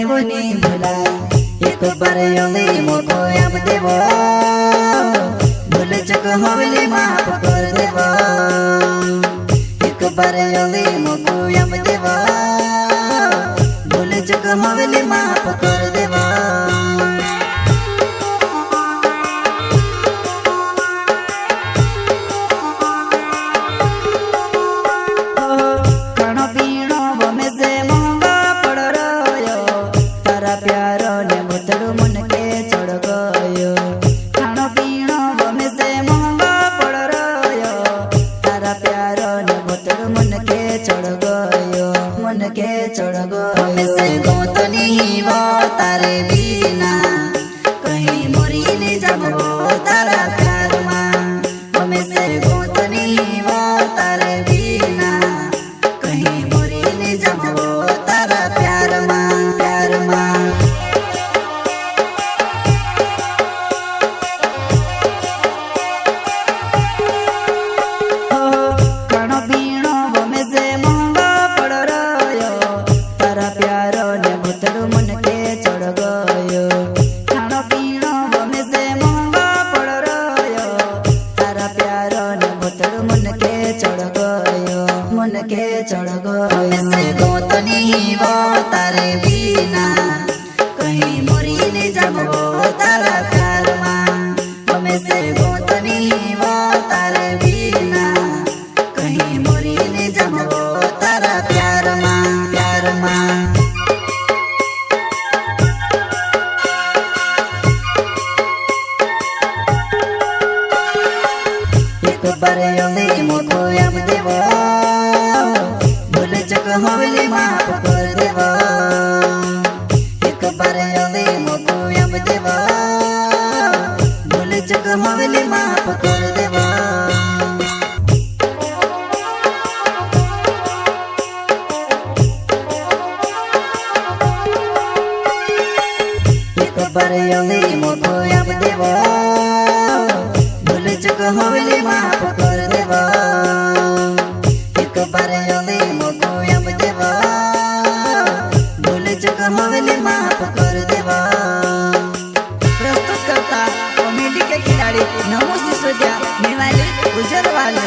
वो नहीं भुला एक बार योली मोको यम देवो भूल चुक होली माफ कर देवो एक बार योली मोको यम देवो भूल चुक होली माफ कर देवो चढ़ गो से गोतनी वो तारे बिना कहीं मोरी ने जमो तारा प्यार मां हमें से गोतनी वो तारे बिना कहीं मोरी ने जमो तारा प्यार मां प्यार मां चढ़ गो से गोतनी वो तारे बिना कहीं मोरी ने जमो तारा प्यार मां हमें से गोतनी वो तारे बिना कहीं मोरी ने जमो तारा प्यार मां प्यार मां एक बार योली मोको यम देवो होली माफ कर देवो एक बार योली मोको यम देवो भूल चुक होली माफ कर देवो एक बार योली मोको यम देवो भूल चुक होली माफ कर देवो एक बार योली मोको होली माफ कर देवा प्रस्तुत करता कॉमेडी के खिलाड़ी नमो सिसोदिया निवाली गुजरवाले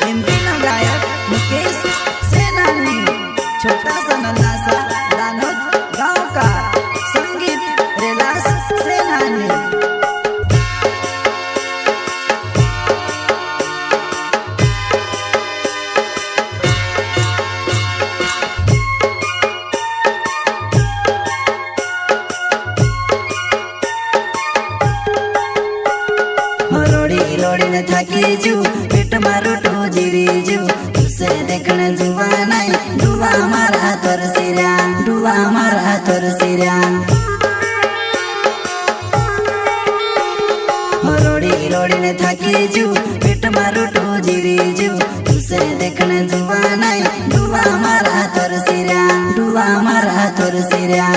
एमपी ना गायक मुकेश सेनानी छोटा सा नन्हा सा दानोद गांव का संगीत रेलास सेनानी रोड़ी न थकी जू पेट मारो टो जीरी जू तुसे देखने जुआ नहीं डुआ मारा तोर सिरा डुआ मारा तोर सिरा रोड़ी न थकी जू पेट मारो टो जीरी जू तुसे देखने जुआ नहीं डुआ मारा तोर सिरा डुआ मारा तोर सिरा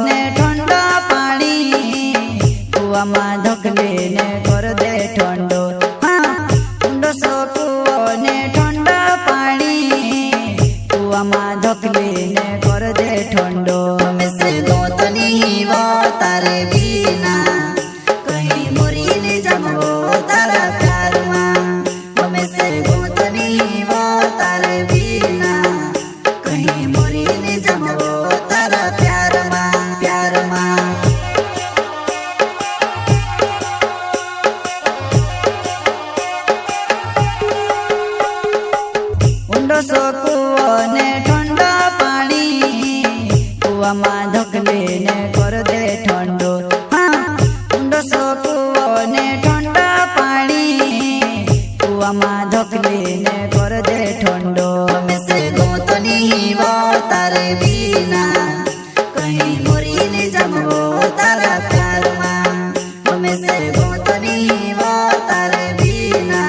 ने ठंडा पानी कुआ में ढकले ने कर दे ठंडो हाँ ने ठंडा पानी कुआ में ढकले ने कर दे ठंडो हमें से गोतनी वो तारे बिना कहीं मोरी ने जमो तारा प्यार मां हमें से गोतनी वो तारे बिना कहीं मोरी ने जमो तारा प्यार मां प्यार मां ने ठंडा पानी कुआ में ढकले ने कर दे ठंडो हाँ ने ठंडा पानी कुआ में ढकले ने कर दे ठंडो हमें से गोतनी वो तारे बिना कहीं मोरी ने जमो तारा प्यार मां हमें से गोतनी वो तारे बिना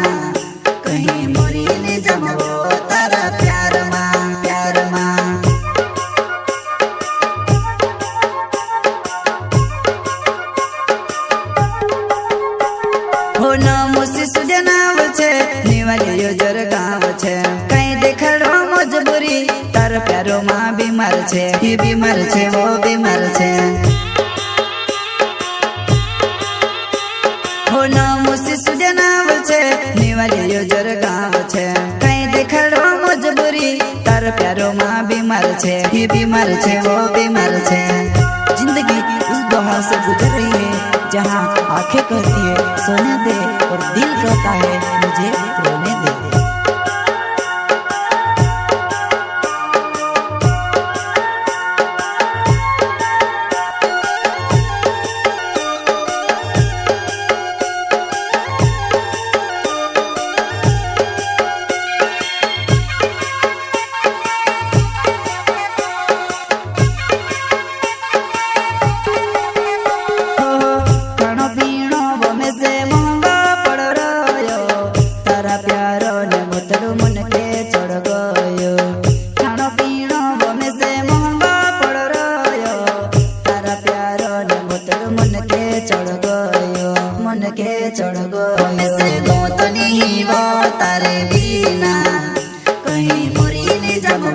कहीं मोरी ने जमो तारा प्यार मां प्यार मां हो न गाँव छे कहीं देखाड़ो मजबूरी तार प्यारो माँ बीमार छे ही बीमार छे वो बीमार छे हो नाम शिशु जनाव छे निवाली योजर गाँव छे कहीं देखाड़ो मजबूरी तार प्यारो माँ बीमार छे ही बीमार छे वो बीमार छे। जिंदगी उस दौर से गुजर रही है जहाँ आंखें कहती है सोने दे और दिल कहता है मुझे रोने दे। चढ़ गो से गो तो नहीं वो तारे बिना कहीं मुरी नहीं जमो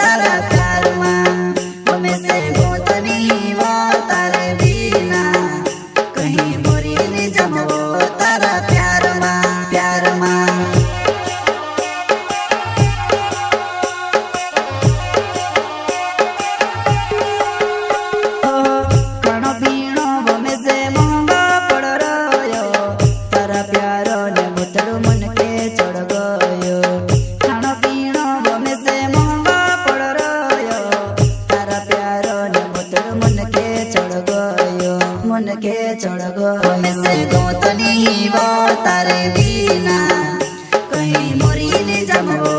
तारा प्यार माँ में से गो तो नहीं वो तारे बिना कहीं मुरी नहीं जमो तारा प्यार माँ प्यार माँ। मन के चढ़ गो से गो तो नहीं वो तारे बिना कहीं मुरी नहीं जमो